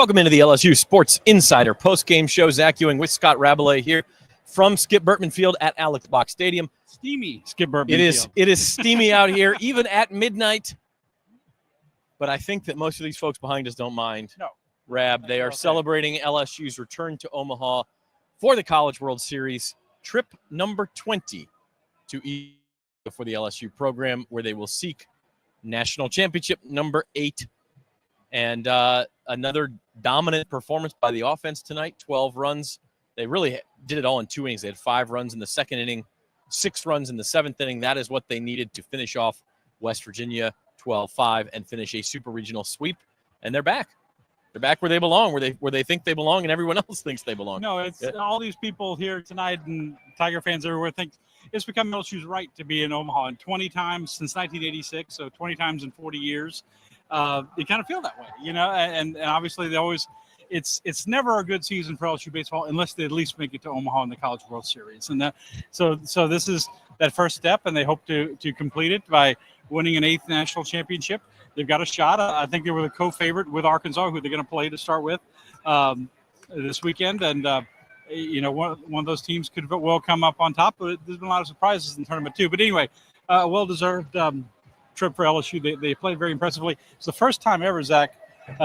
Welcome into the LSU Sports Insider post-game show. Zach Ewing with Scott Rabelais here from Skip Bertman Field at Alex Box Stadium. Steamy Skip Bertman Field. It is steamy out here, even at midnight. But I think that most of these folks behind us don't mind. No. Rab, they are celebrating LSU's return to Omaha for the College World Series, trip number 20 to for the LSU program, where they will seek national championship number 8. And another dominant performance by the offense tonight, 12 runs. They really did it all in 2 innings. They had 5 runs in the second inning, 6 runs in the 7th inning. That is what they needed to finish off West Virginia 12-5 and finish a super regional sweep. And they're back. They're back where they belong, where they think they belong and everyone else thinks they belong. No, it's all these people here tonight and Tiger fans everywhere think it's become LSU's right to be in Omaha. And 20 times since 1986, so 20 times in 40 years. You kind of feel that way, you know, and obviously they always, it's never a good season for LSU baseball unless they at least make it to Omaha in the College World Series. And so this is that first step, and they hope to complete it by winning an 8th national championship. They've got a shot. I think they were the co-favorite with Arkansas, who they're going to play to start with this weekend. And, you know, one of those teams could well come up on top, but there's been a lot of surprises in the tournament too. But anyway, well-deserved trip for LSU. They played very impressively. It's the first time ever, Zach,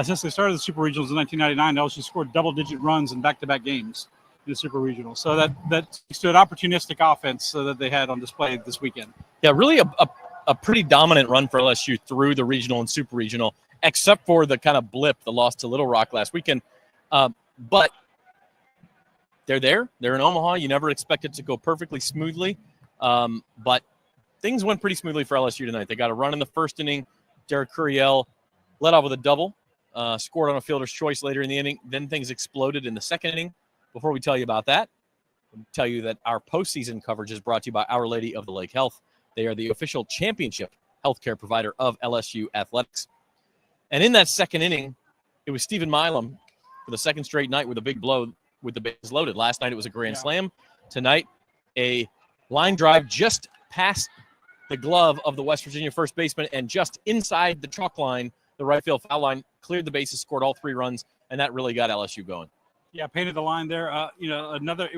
since they started the Super Regionals in 1999, LSU scored double-digit runs in back-to-back games in the Super Regionals. So that speaks to an opportunistic offense that they had on display this weekend. Yeah, really a pretty dominant run for LSU through the regional and Super Regional, except for the kind of blip, the loss to Little Rock last weekend. But they're there. They're in Omaha. You never expect it to go perfectly smoothly. But things went pretty smoothly for LSU tonight. They got a run in the first inning. Derek Curiel led off with a double, scored on a fielder's choice later in the inning. Then things exploded in the second inning. Before we tell you about that, I'll tell you that our postseason coverage is brought to you by Our Lady of the Lake Health. They are the official championship healthcare provider of LSU athletics. And in that second inning, it was Stephen Milam for the second straight night with a big blow with the bases loaded. Last night it was a grand slam. Tonight, a line drive just past the glove of the West Virginia first baseman and just inside the chalk line, the right field foul line, cleared the bases, scored all 3 runs, and that really got LSU going. Yeah, painted the line there. You know, another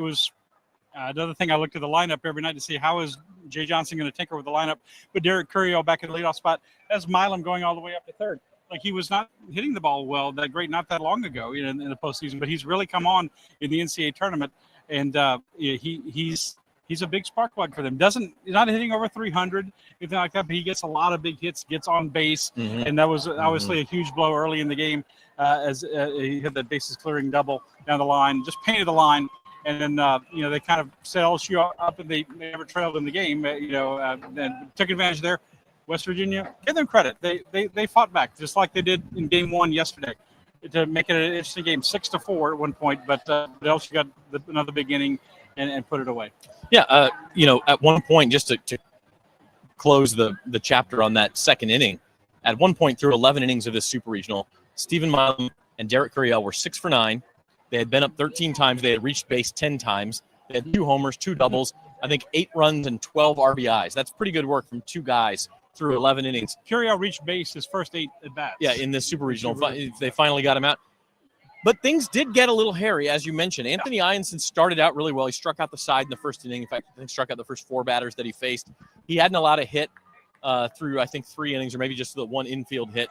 thing I looked at the lineup every night to see how is Jay Johnson going to tinker with the lineup. But Derek Curiel back in the leadoff spot, that's Milam going all the way up to third. Like, he was not hitting the ball well that great not that long ago, you know, in the postseason, but he's really come on in the NCAA tournament, and he's a big spark plug for them. He's not hitting over 300, anything like that, but he gets a lot of big hits, gets on base, and that was obviously a huge blow early in the game as he hit that bases clearing double down the line, just painted the line, and then you know, they kind of set LSU up, and they never trailed in the game, and took advantage there. West Virginia, give them credit. They fought back just like they did in Game 1 yesterday to make it an interesting game, 6-4 at one point, but LSU got another big inning and put it away. Yeah, you know, at one point, just to close the chapter on that second inning, at one point through 11 innings of this Super Regional, Stephen Milam and Derek Curiel were 6 for 9. They had been up 13 times. They had reached base 10 times. They had 2 homers, 2 doubles, I think 8 runs and 12 RBIs. That's pretty good work from 2 guys through 11 innings. Curiel reached base his first 8 at-bats. Yeah, in this Super Regional. They finally got him out. But things did get a little hairy, as you mentioned. Anthony Ianson started out really well. He struck out the side in the first inning. In fact, I think struck out the first 4 batters that he faced. He hadn't allowed a hit through, I think, 3 innings, or maybe just the 1 infield hit.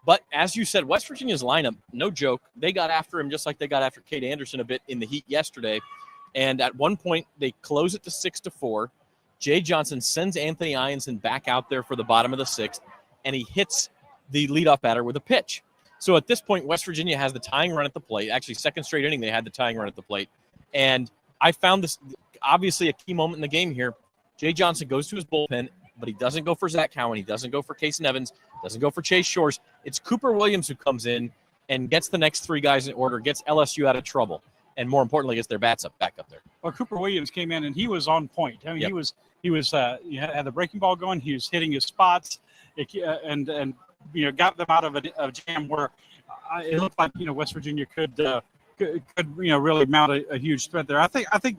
But as you said, West Virginia's lineup, no joke. They got after him just like they got after Cade Anderson a bit in the heat yesterday. And at one point, they close it to 6-4. Jay Johnson sends Anthony Ianson back out there for the bottom of the 6th, and he hits the leadoff batter with a pitch. So at this point, West Virginia has the tying run at the plate. Actually, second straight inning, they had the tying run at the plate. And I found this obviously a key moment in the game here. Jay Johnson goes to his bullpen, but he doesn't go for Zach Cowan. He doesn't go for Kason Evans. Doesn't go for Chase Shores. It's Cooper Williams who comes in and gets the next 3 guys in order, gets LSU out of trouble, and more importantly, gets their bats back up there. Well, Cooper Williams came in, and he was on point. I mean, he had the breaking ball going. He was hitting his spots, and you know, got them out of a jam where it looked like, you know, West Virginia could you know, really mount a huge threat there. I think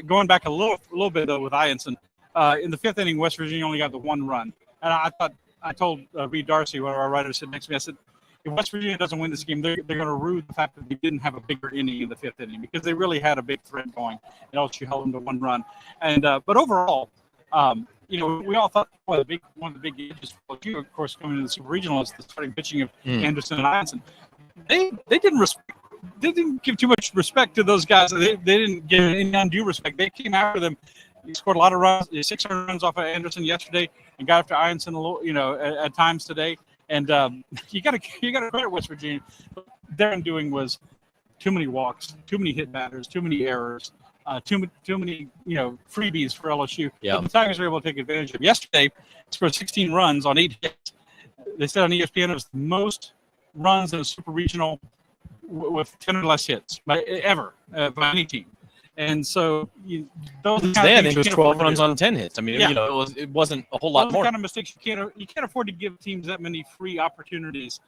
going back a little bit though with Ianson, in the 5th inning, West Virginia only got the 1 run, and I told Reed Darcy, one of our writers, sitting next to me, I said, if West Virginia doesn't win this game, they're going to rue the fact that they didn't have a bigger inning in the fifth inning because they really had a big threat going. And LSU held them to one run. And but overall, we all thought one of the big issues for LSU, of course, coming into the Super Regional is the starting pitching of Anderson and Ianson. They didn't give too much respect to those guys. They didn't give any undue respect. They came after them. He scored a lot of runs, 600 runs off of Anderson yesterday, and got after Ianson a little, at times today. And you got to credit West Virginia. What their undoing was too many walks, too many hit batters, too many errors, too many freebies for LSU. Yeah. But the Tigers were able to take advantage of. Yesterday, scored 16 runs on 8 hits. They said on ESPN it was the most runs in a Super Regional with 10 or less hits ever by any team. And so those today I think it was 12 runs on 10 hits. I mean, it wasn't a whole lot those more. Those kind of mistakes you can't afford to give teams that many free opportunities,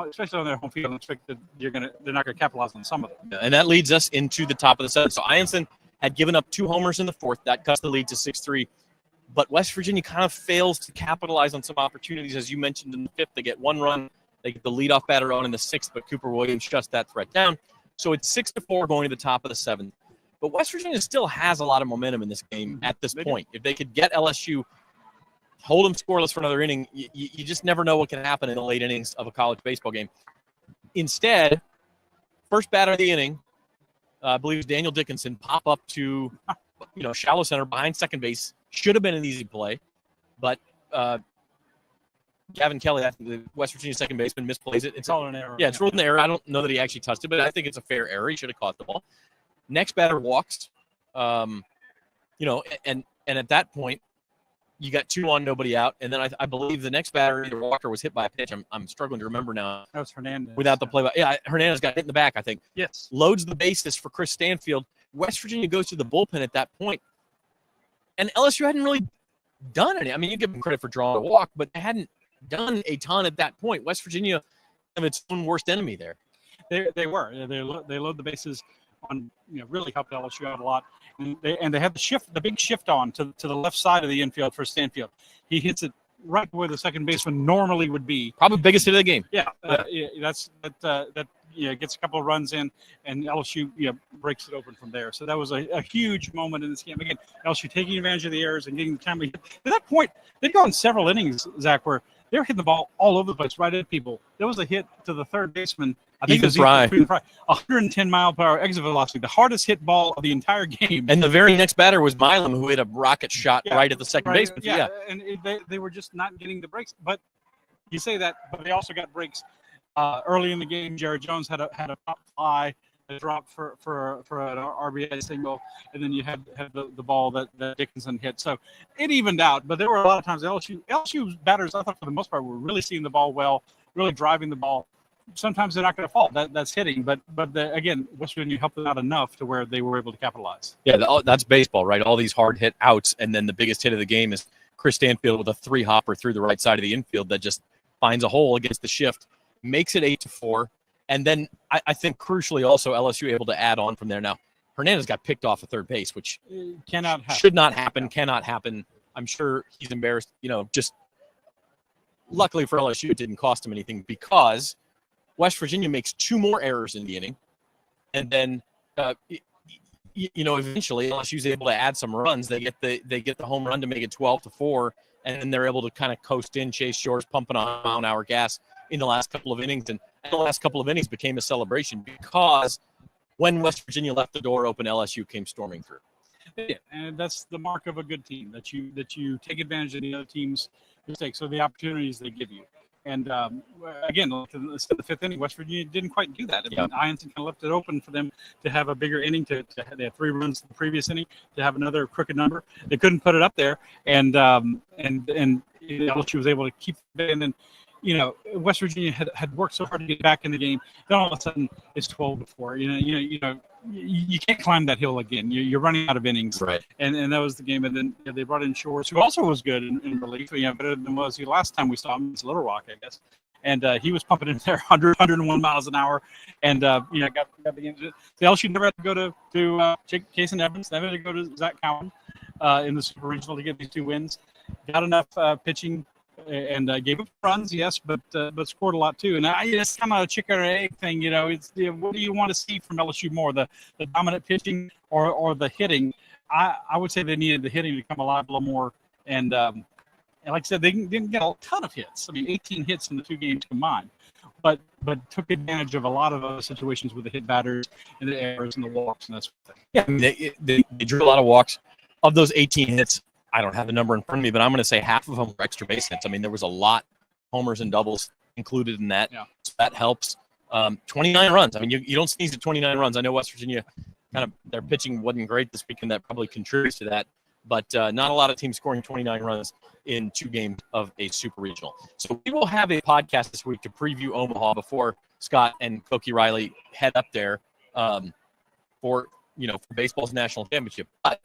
especially on their home field. And expect that they're not going to capitalize on some of them. And that leads us into the top of the seventh. So Ianson had given up 2 homers in the fourth. That cuts the lead to 6-3. But West Virginia kind of fails to capitalize on some opportunities, as you mentioned in the fifth. They get 1 run. They get the leadoff batter on in the sixth, but Cooper Williams shuts that threat down. So it's 6-4 going to the top of the seventh. But West Virginia still has a lot of momentum in this game at this point. If they could get LSU, hold them scoreless for another inning, you just never know what can happen in the late innings of a college baseball game. Instead, first batter of the inning, I believe it was Daniel Dickinson, pop up to shallow center behind second base. Should have been an easy play, but Gavin Kelly, I think the West Virginia second baseman, misplays it. It's all an error. Yeah, it's ruled an error. I don't know that he actually touched it, but I think it's a fair error. He should have caught the ball. Next batter walks, and at that point, you got 2 on, nobody out. And then I believe the next batter, either walked or was hit by a pitch. I'm struggling to remember now. That was Hernandez. Without the play. Yeah, Hernandez got hit in the back, I think. Yes. Loads the bases for Chris Stanfield. West Virginia goes to the bullpen at that point. And LSU hadn't really done any. I mean, you give them credit for drawing a walk, but they hadn't done a ton at that point. West Virginia have its own worst enemy there. They were. They load the bases on, really helped LSU out a lot. And they had the big shift on to the left side of the infield for Stanfield. He hits it right where the second baseman normally would be. Probably the biggest hit of the game. Yeah, that gets a couple of runs in, and LSU breaks it open from there. So that was a huge moment in this game. Again, LSU taking advantage of the errors and getting the timely hit. At that point, they'd gone several innings, Zach, where they were hitting the ball all over the place, right at people. There was a hit to the third baseman. I think it was Ethan Fry. 110-mile-per-hour exit velocity, the hardest hit ball of the entire game. And the very next batter was Milam, who hit a rocket shot right at the second baseman. Yeah, and they were just not getting the breaks. But you say that, but they also got breaks early in the game. Jared Jones had a pop fly, a drop for an RBI single, and then you had the ball that Dickinson hit. So it evened out. But there were a lot of times LSU batters, I thought for the most part, were really seeing the ball well, really driving the ball. Sometimes they're not going to fall. That's hitting, but again, West Virginia helped them out enough to where they were able to capitalize. Yeah, that's baseball, right? All these hard hit outs, and then the biggest hit of the game is Chris Stanfield with a 3-hopper through the right side of the infield that just finds a hole against the shift, makes it 8-4, and then I think crucially also LSU able to add on from there. Now Hernandez got picked off at third base, which should not happen, cannot happen. I'm sure he's embarrassed. Just luckily for LSU, it didn't cost him anything because West Virginia makes 2 more errors in the inning, and then eventually LSU's able to add some runs. They get the home run to make it 12-4, and then they're able to kind of coast in. Chase Shores pumping on mile-an-hour gas in the last couple of innings, and the last couple of innings became a celebration because when West Virginia left the door open, LSU came storming through. Yeah, and that's the mark of a good team, that you take advantage of the other team's mistakes or the opportunities they give you. And again, the fifth inning, West Virginia didn't quite do that. Yep. Ianson kind of left it open for them to have a bigger inning. They had 3 runs in the previous inning to have another crooked number. They couldn't put it up there, and LSU was able to keep it. And then, West Virginia had worked so hard to get back in the game. Then all of a sudden, it's 12-4. You can't climb that hill again. You're running out of innings, right? And that was the game. And then they brought in Shores, who also was good in relief. Better than was he last time we saw him. It's Little Rock, I guess. And he was pumping in there 101 miles an hour, and got the game. The LSU never had to go to Jason Evans. Never had to go to Zach Cowan in the Super Regional to get these 2 wins. Got enough pitching and gave up runs, yes, but scored a lot too. And it's kind of a chicken or egg thing, It's what do you want to see from LSU more, the dominant pitching or the hitting? I would say they needed the hitting to come alive a little more. And like I said, they didn't get a ton of hits. I mean, 18 hits in the 2 games combined, but took advantage of a lot of other situations with the hit batters and the errors and the walks and that sort of thing. Yeah, I mean, they drew a lot of walks. Of those 18 hits, I don't have the number in front of me, but I'm going to say half of them were extra base hits. I mean, there was a lot homers and doubles included in that. Yeah. So that helps. 29 runs. I mean, you don't sneeze at 29 runs. I know West Virginia their pitching wasn't great this weekend. That probably contributes to that. But not a lot of teams scoring 29 runs in 2 games of a super regional. So we will have a podcast this week to preview Omaha before Scott and Koki Riley head up there for baseball's national championship. But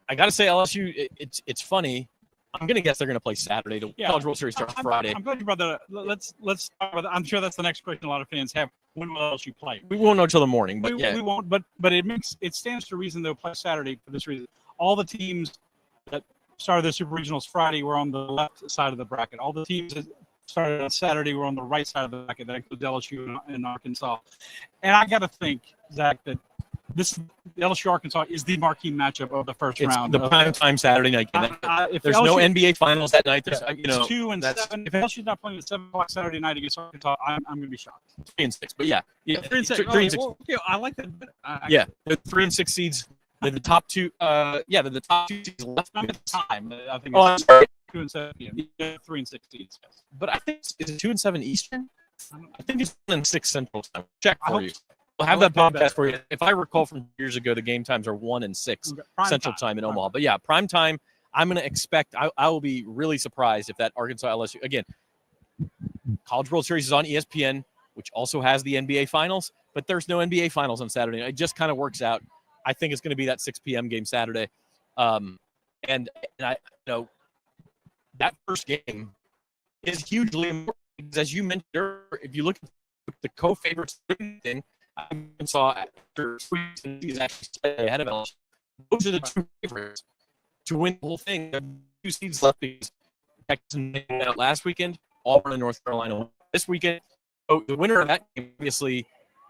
I got to say, LSU, it's funny. I'm going to guess they're going to play Saturday. The College World Series starts Friday. I'm glad you brought that up. Let's talk about that. I'm sure that's the next question a lot of fans have. When will LSU play? We won't know till the morning, but we won't. But it stands to reason they'll play Saturday for this reason. All the teams that started their super regionals Friday were on the left side of the bracket. All the teams that started on Saturday were on the right side of the bracket. That includes LSU and Arkansas. And I got to think, Zach, that the LSU Arkansas is the marquee matchup of the first round. The prime time Saturday night game. There's no NBA finals that night. There's 2 and 7. If LSU's not playing at 7 o'clock Saturday night against Arkansas, I'm going to be shocked. 3 and 6, but yeah, 3 and 6. 3 and 6. Well, I like that. They're 3 and 6 seeds. They're the top 2. They're the top 2 seeds left. Not at the time. I think. I'm sorry. 2 and 7. Yeah, 3 and 6 seeds. Yes. But I think is it 2 and 7 Eastern? I think it's 1 and 6 Central time. Check for you. We'll have that podcast for you. If I recall from years ago, the game times are 1 and 6 Central time in Omaha. But yeah, prime time. I'm going to expect. I will be really surprised if that Arkansas LSU again. College World Series is on ESPN, which also has the NBA Finals, but there's no NBA Finals on Saturday. It just kind of works out. I think it's going to be that 6 p.m. game Saturday, and I that first game is hugely important because, as you mentioned earlier, if you look at the co-favorites thing, Arkansas after is actually slightly ahead of LSU. Those are the 2 favorites to win the whole thing. There are 2 seeds left because Texas made it out last weekend. Auburn and North Carolina this weekend. So the winner of that game obviously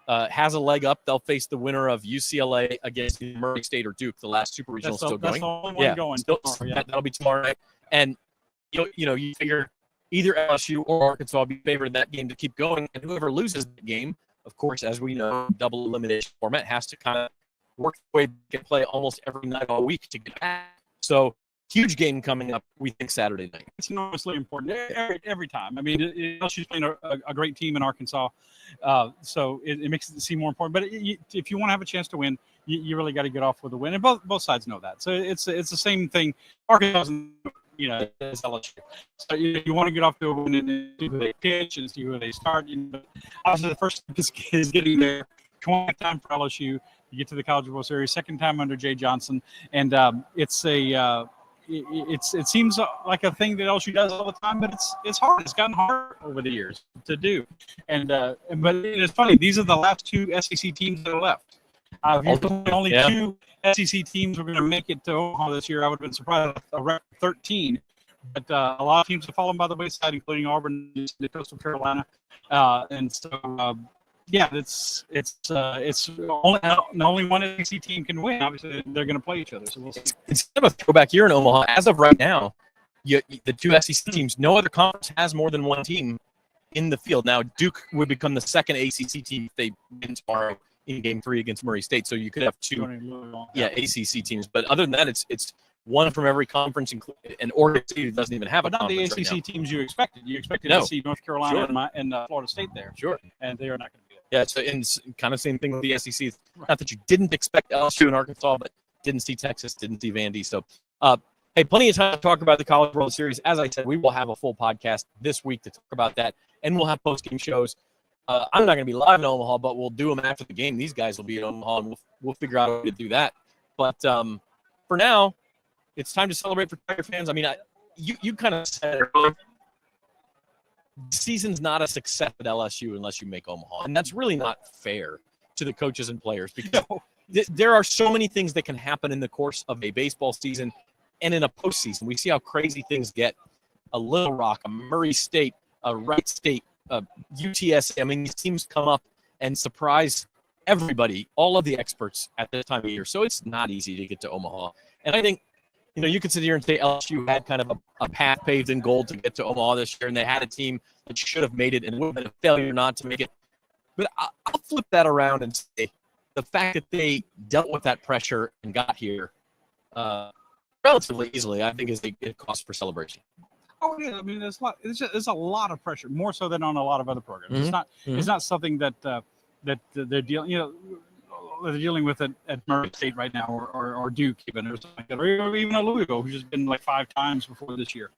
has a leg up. They'll face the winner of UCLA against Murray State or Duke. The last super regional still going. That's the only one going. That'll be tomorrow night. And you figure either LSU or Arkansas will be favored in that game to keep going, and whoever loses the game, of course, as we know, double elimination format has to kind of work the way they can play almost every night all week to get back. So huge game coming up, we think, Saturday night. It's enormously important every time. I mean, LSU's playing a great team in Arkansas, so it makes it seem more important. But if you want to have a chance to win, you really got to get off with a win, and both sides know that. So it's the same thing. Arkansas, as LSU. So you want to get off to a win and see who they pitch and see who they start. Obviously, the first is getting there. 20th time for LSU. You get to the College World Series, second time under Jay Johnson, and it seems like a thing that LSU does all the time, but it's hard. It's gotten hard over the years to do, but it's funny. These are the last 2 SEC teams that are left. Only 2 SEC teams were going to make it to Omaha this year. I would have been surprised at a record 13, but a lot of teams have fallen by the wayside, including Auburn and Coastal Carolina, and so. It's only one SEC team can win. Obviously, they're going to play each other. So we'll see. It's kind of a throwback year in Omaha. As of right now, the 2 SEC teams, no other conference has more than 1 team in the field. Now, Duke would become the second ACC team if they win tomorrow in Game 3 against Murray State. So you could have 2, ACC teams. But other than that, it's 1 from every conference, and Oregon State doesn't even have a conference. Not the ACC teams you expected. You expected to see North Carolina and Florida State there. Sure. And they are not going to be there. Yeah, so and kind of same thing with the SEC. Not that you didn't expect LSU and Arkansas, but didn't see Texas, didn't see Vandy. So, hey, plenty of time to talk about the College World Series. As I said, we will have a full podcast this week to talk about that, and we'll have post-game shows. I'm not going to be live in Omaha, but we'll do them after the game. These guys will be in Omaha, and we'll figure out a way to do that. But for now, it's time to celebrate for Tiger fans. I mean, you kind of said it earlier. The season's not a success at LSU unless you make Omaha. And that's really not fair to the coaches and players because there are so many things that can happen in the course of a baseball season and in a postseason. We see how crazy things get. a Little Rock, a Murray State, a Wright State, a UTSA. I mean, these teams come up and surprise everybody, all of the experts at this time of year. So it's not easy to get to Omaha. And I think, you could sit here and say LSU had kind of a path paved in gold to get to Omaha this year, and they had a team that should have made it, and it would have been a failure not to make it. But I'll flip that around and say the fact that they dealt with that pressure and got here relatively easily, I think, is a cause for celebration. Oh yeah, I mean, there's a lot of pressure, more so than on a lot of other programs. Mm-hmm. It's not something that they're dealing, they're dealing with at Murray State right now, or Duke even, or something like that, or even a Louisville, who's just been like 5 times before this year.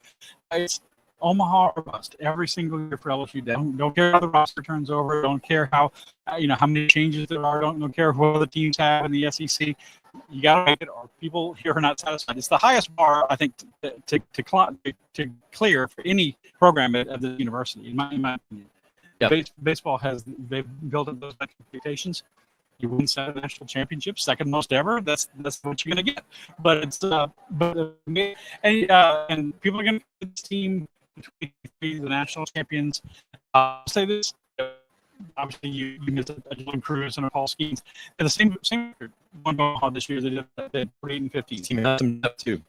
It's Omaha or bust every single year for LSU. Don't care how the roster turns over. Don't care how how many changes there are. Don't care who other teams have in the SEC. You got to make it, or people here are not satisfied. It's the highest bar, I think, to clear for any program at the university, in my opinion. Yeah. Baseball they've built up those expectations. You win 7 national championships, second most ever. That's what you're going to get. But it's and people are going to get this team between the national champions. I'll say this. Obviously, you missed a Dylan Cruz and a Paul Skeens. And the same record won Omaha this year. They did 48-15. Team has some depth too.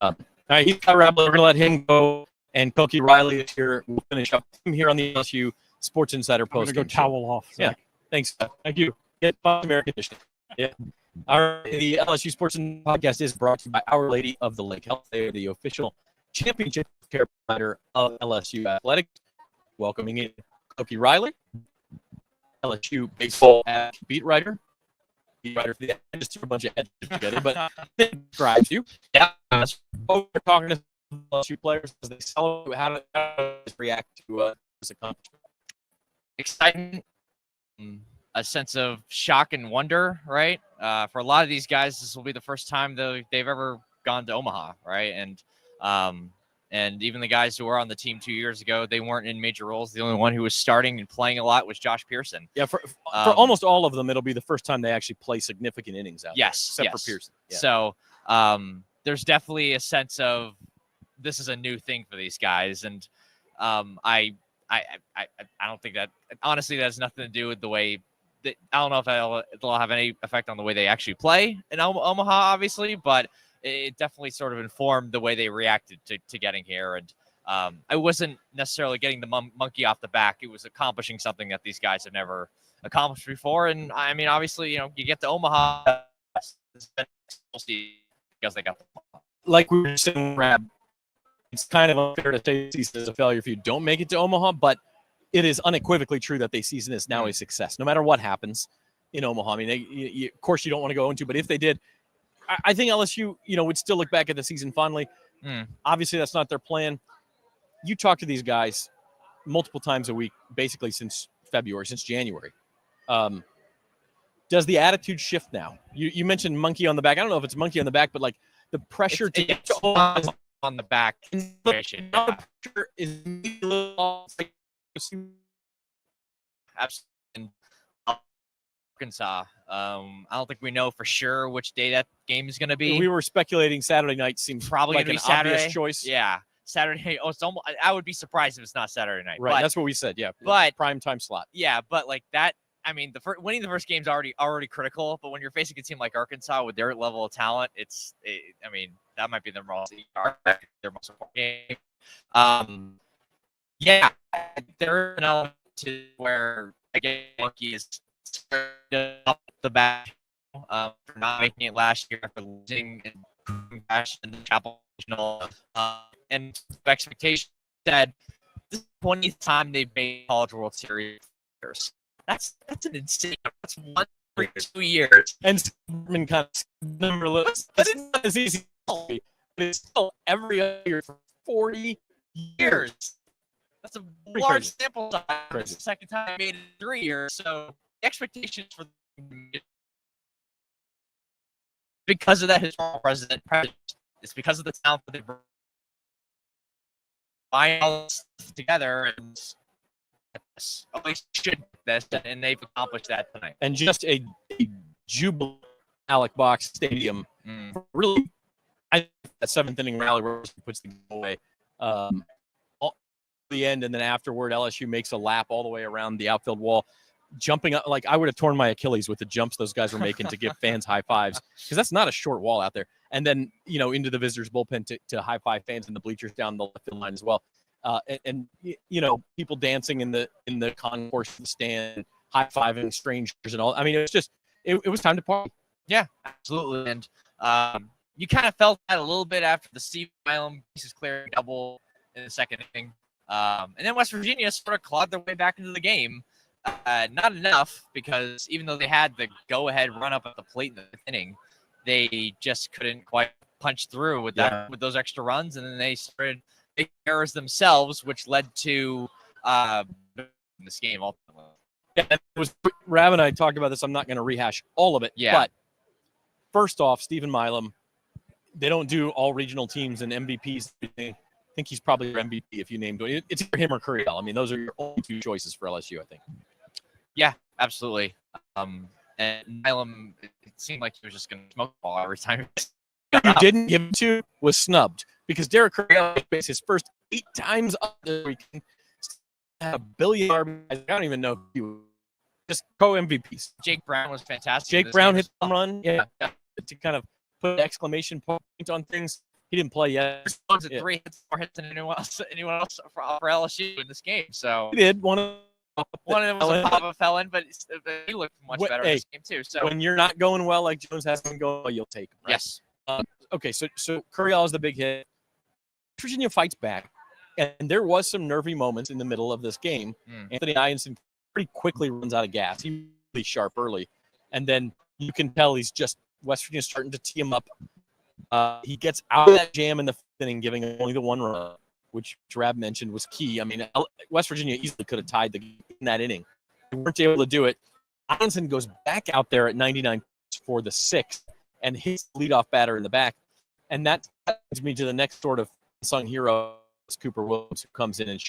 All right, he's got Rabbler. We're going to let him go. And Koki Riley is here. We'll finish up here on the LSU Sports Insider Post. I'm going to go towel off. Yeah, thanks. Thank you. Get American edition. Yeah. All right, the LSU Sports Podcast is brought to you by Our Lady of the Lake Health. They are the official championship care provider of LSU Athletics. Welcoming in Koki Riley, LSU baseball beat writer for the just threw a bunch of edges together, but it describes you. Yeah, we're talking to LSU players as they celebrate how to react to this accomplishment. Excitement, a sense of shock and wonder, right? For a lot of these guys, this will be the first time they've ever gone to Omaha, right? And even the guys who were on the team 2 years ago, they weren't in major roles. The only one who was starting and playing a lot was Josh Pearson. Yeah, for almost all of them, it'll be the first time they actually play significant innings out there, except for Pearson. Yeah. So there's definitely a sense of this is a new thing for these guys, and I don't think that, honestly, that has nothing to do with the way that, I don't know if it'll have any effect on the way they actually play in Omaha, obviously, but it definitely sort of informed the way they reacted to getting here. And I wasn't necessarily getting the monkey off the back. It was accomplishing something that these guys have never accomplished before. And I mean, obviously, you get to Omaha because they got like we were saying, Rab, it's kind of unfair to say the season is a failure if you don't make it to Omaha, but it is unequivocally true that the season is now a success, no matter what happens in Omaha. I mean, of course, you don't want to go into, but if they did, I think LSU, would still look back at the season fondly. Obviously, that's not their plan. You talk to these guys multiple times a week, basically since January. Does the attitude shift now? You mentioned monkey on the back. I don't know if it's monkey on the back, but like the pressure to get to Omaha on the back. Is Absolutely. Arkansas. I don't think we know for sure which day that game is going to be. We were speculating Saturday night seems probably like going an to be Saturday. Obvious choice. Yeah, Saturday. Oh, it's almost. I would be surprised if it's not Saturday night. Right, but, that's what we said. Yeah, but prime time slot. Yeah, but like that. I mean, winning the first game is already critical. But when you're facing a team like Arkansas with their level of talent, I mean, that might be their most important game. Yeah, there's an element to where again, Monkey is up the back for not making it last year after losing and in the Chapel and expectations that this is the 20th time they've made College World Series. That's an insane. That's 1 every 2 years. And kind of numberless. That's not as easy, but it's still every other year for 40 years. That's a large sample size. It's the second time they made it in 3 years. So the expectations for because of that historical president, it's because of the talent that they bring all this together and always should this, and they've accomplished that tonight. And just a jubilant Alec Box Stadium. Really, I think that 7th inning rally where he puts the game away. the end, and then afterward, LSU makes a lap all the way around the outfield wall, jumping up. Like, I would have torn my Achilles with the jumps those guys were making to give fans high fives, because that's not a short wall out there. And then, into the visitors' bullpen to high five fans in the bleachers down the left field line as well. And people dancing in the concourse stand, high fiving strangers and all. I mean, it was just it was time to party. Yeah, absolutely. And you kind of felt that a little bit after the Steve Milam bases clearing double in the second inning. And then West Virginia sort of clawed their way back into the game. Not enough, because even though they had the go-ahead run up at the plate in the fifth inning, they just couldn't quite punch through with those extra runs, and then they started making errors themselves, which led to this game ultimately. Yeah, it was Rab and I talked about this. I'm not going to rehash all of it. Yeah. But first off, Stephen Milam, they don't do all regional teams and MVPs. I think he's probably your MVP if you named it. It's either him or Curiel. I mean, those are your only two choices for LSU, I think. Yeah, absolutely. And Milam, it seemed like he was just going to smoke the ball every time. You didn't give him to was snubbed, because Derek Curiel faced his first 8 times up this weekend. Had a billion RBIs. I don't even know who he was. Just co-MVPs. Jake Brown was fantastic. Jake Brown hit the home run. Yeah, to kind of put an exclamation point on things. He didn't play yet. Was it 3 hits, more hits than anyone else for LSU in this game? So he did. One of them was a Papa Felon, but he looked much better in this game too. So when you're not going well, like Jones has been going well, you'll take him. Right? Yes. Okay, so Curiel is the big hit. Virginia fights back, and there was some nervy moments in the middle of this game. Anthony Ianson pretty quickly runs out of gas. He's really sharp early, and then you can tell he's just West Virginia starting to tee him up. He gets out of that jam in the fifth inning, giving only the 1 run, which Rab mentioned was key. I mean, West Virginia easily could have tied the game in that inning. They weren't able to do it. Ianson goes back out there at 99 for the 6th and hits the leadoff batter in the back. And that brings me to the next sort of unsung hero, Cooper Williams, who comes in and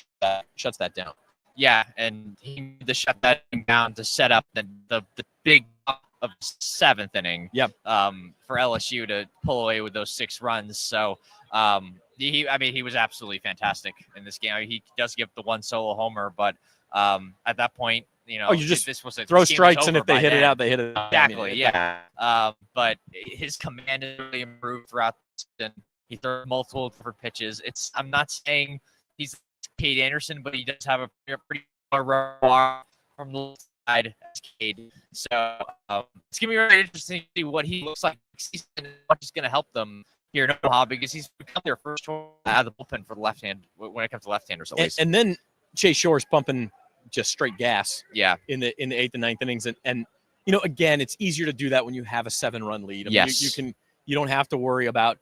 shuts that down. Yeah, and he needed to shut that down to set up the big of 7th inning. Yep. For LSU to pull away with those 6 runs. So he was absolutely fantastic in this game. I mean, he does give the 1 solo homer, but at that point, you just throw strikes, and if they hit it out, they hit it out. Exactly, yeah. But his command has really improved throughout the season. He throws multiple different pitches. I'm not saying he's Cade Anderson, but he does have a pretty repertoire from the side as Cade. So it's going to be really interesting to see what he looks like next season and what he's going to help them here in Omaha, because he's become their first choice out of the bullpen for the left hand when it comes to left-handers at least. And then Chase Shore's pumping just straight gas. Yeah. In the 8th and 9th innings, and again, it's easier to do that when you have a 7-run lead. I mean, yes. You don't have to worry about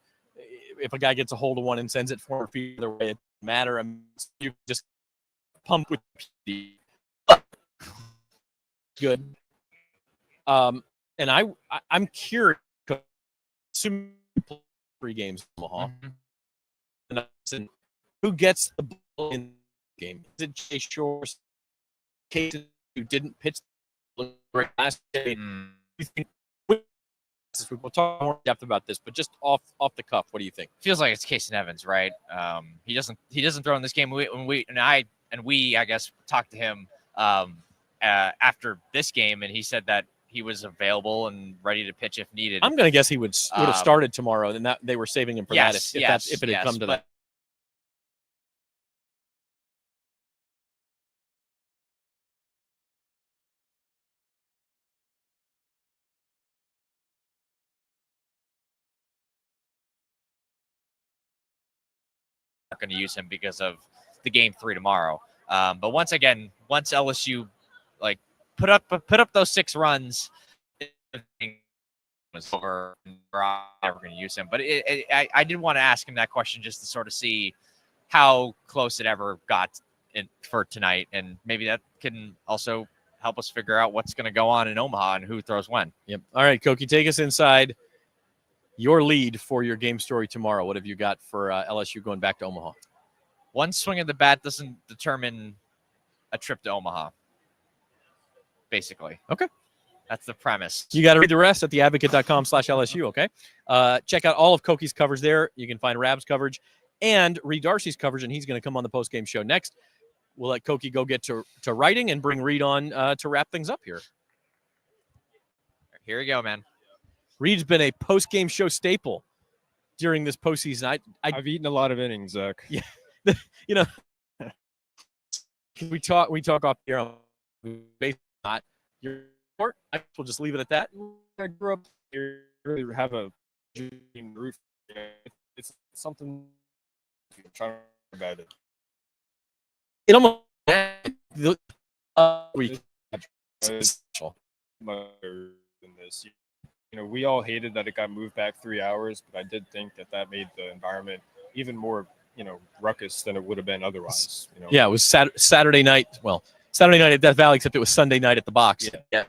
if a guy gets a hold of one and sends it 4 feet the other way. It doesn't matter. I mean, you just pump with the good. And I'm curious. Assuming 3 games in Omaha, and who gets the ball in the game? Is it Chase Shore? Case who didn't pitch last day? You think we'll talk more in depth about this, but just off the cuff, what do you think? Feels like it's Casey Evans, right? He doesn't throw in this game. We I guess talked to him after this game, and he said that he was available and ready to pitch if needed. I'm going to guess he would have started tomorrow, and that they were saving him for that if it had come to that. Not going to use him because of the game 3 tomorrow. But once LSU put up those 6 runs, was over. We're never going to use him. But I did want to ask him that question just to sort of see how close it ever got for tonight, and maybe that can also help us figure out what's going to go on in Omaha and who throws when. Yep. All right, Koki, take us inside your lead for your game story tomorrow. What have you got for LSU going back to Omaha? One swing of the bat doesn't determine a trip to Omaha, basically. Okay. That's the premise. You got to read the rest at theadvocate.com/LSU, okay? Check out all of Koki's covers there. You can find Rab's coverage and Reed Darcy's coverage, and he's going to come on the post-game show next. We'll let Koki go get to writing and bring Reed on to wrap things up here. Here we go, man. Reed's been a post-game show staple during this postseason. I've eaten a lot of innings, Zach. Yeah, you know, we talk off the air. Basically not your sport. We'll just leave it at that. I grew up here, really have a dream roof. It's something I'm trying to about it. It almost In this, we all hated that it got moved back 3 hours, but I did think that made the environment even more, ruckus than it would have been otherwise. Yeah, it was Saturday night. Well, Saturday night at Death Valley, except it was Sunday night at the box. Yeah.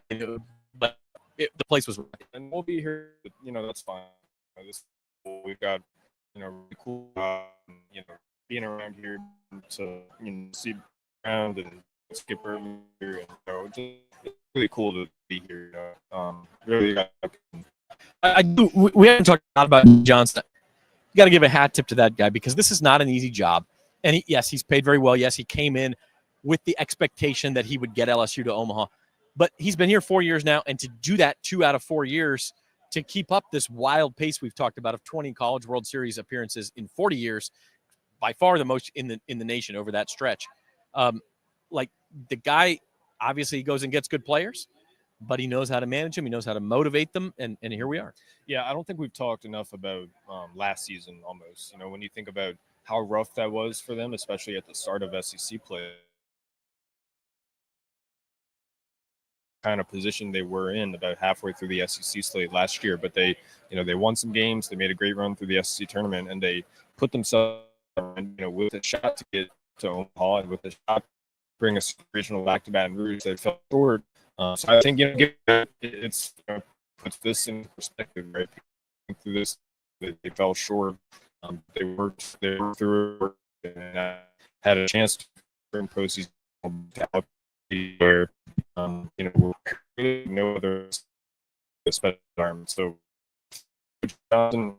But the place was. And we'll be here. That's fine. We've got really cool. Being around here to see around and skip around here, and it's really cool to be here. Really, I do. We haven't talked a lot about Johnson. You got to give a hat tip to that guy because this is not an easy job. And yes, he's paid very well. Yes, he came in with the expectation that he would get LSU to Omaha, but he's been here 4 years now, and to do that 2 out of 4 years, to keep up this wild pace we've talked about of 20 College World Series appearances in 40 years, by far the most in the nation over that stretch. Like the guy, obviously he goes and gets good players, but he knows how to manage them. He knows how to motivate them, and here we are. Yeah, I don't think we've talked enough about last season almost. When you think about how rough that was for them, especially at the start of SEC play, kind of position they were in about halfway through the SEC slate last year. But they won some games. They made a great run through the SEC tournament, and they put themselves, with a shot to get to Omaha and with a shot to bring a regional back to Baton Rouge. They fell short. So I think it's puts this in perspective, right? Through this, they fell short. They worked through it and had a chance to bring postseason where really no other special environment. So Johnson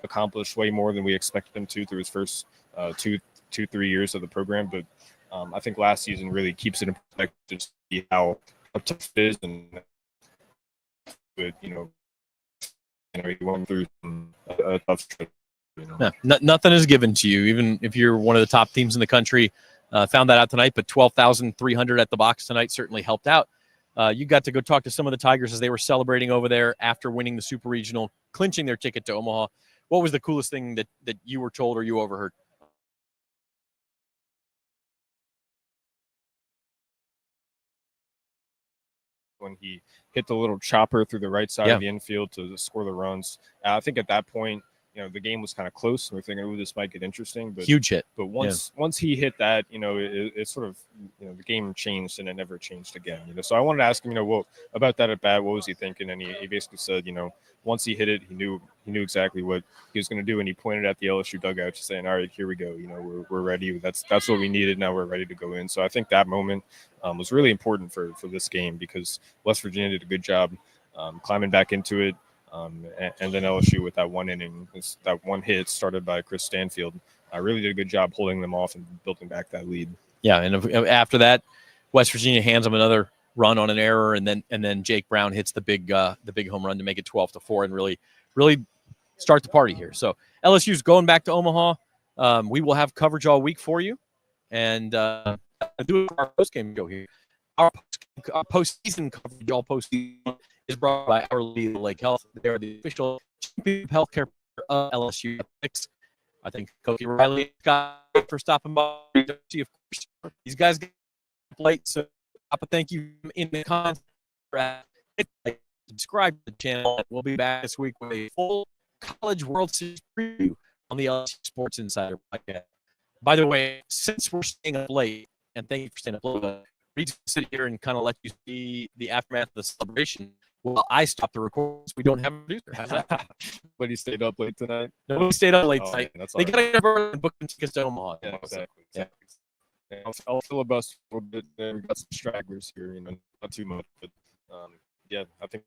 accomplished way more than we expected him to through his first 3 years of the program, but I think last season really keeps it in perspective to see how tough it is, and but he went through a tough trip. Nothing is given to you, even if you're one of the top teams in the country. Found that out tonight, but 12,300 at the box tonight certainly helped out. You got to go talk to some of the Tigers as they were celebrating over there after winning the Super Regional, clinching their ticket to Omaha. What was the coolest thing that you were told or you overheard? When he hit the little chopper through the right side of the infield to score the runs. I think at that point, the game was kind of close, and we're thinking, "Oh, this might get interesting." But huge hit. But once he hit that, it sort of, the game changed, and it never changed again. So I wanted to ask him, well, about that at bat, what was he thinking? And he basically said, once he hit it, he knew exactly what he was going to do, and he pointed at the LSU dugout, just saying, "All right, here we go. We're ready. That's what we needed. Now we're ready to go in." So I think that moment was really important for this game because West Virginia did a good job climbing back into it. And then LSU with that one inning, that one hit started by Chris Stanfield, really did a good job holding them off and building back that lead. Yeah, and after that, West Virginia hands them another run on an error, and then Jake Brown hits the big home run to make it 12-4 and really start the party here. So LSU's going back to Omaha. We will have coverage all week for you, and do our postgame show here. Our postseason coverage, all postseason, is brought by Our Lady Lake Health. They are the official champion of healthcare of LSU athletics. I think Koki Riley and Scott for stopping by. Of course, these guys get late, so Papa, thank you in the comments. Subscribe to the channel. We'll be back this week with a full College World Series preview on the LSU Sports Insider podcast. By the way, since we're staying up late, and thank you for staying up late, Reed's going to sit here and kind of let you see the aftermath of the celebration. Well, I stopped the recording. We don't have a producer. But he stayed up late tonight? No, he stayed up late tonight. Yeah, they got to get and book tickets to Omaha. Yeah, exactly. Yeah. I'll filibuster a little bit. We got some stragglers here, not too much. But, I think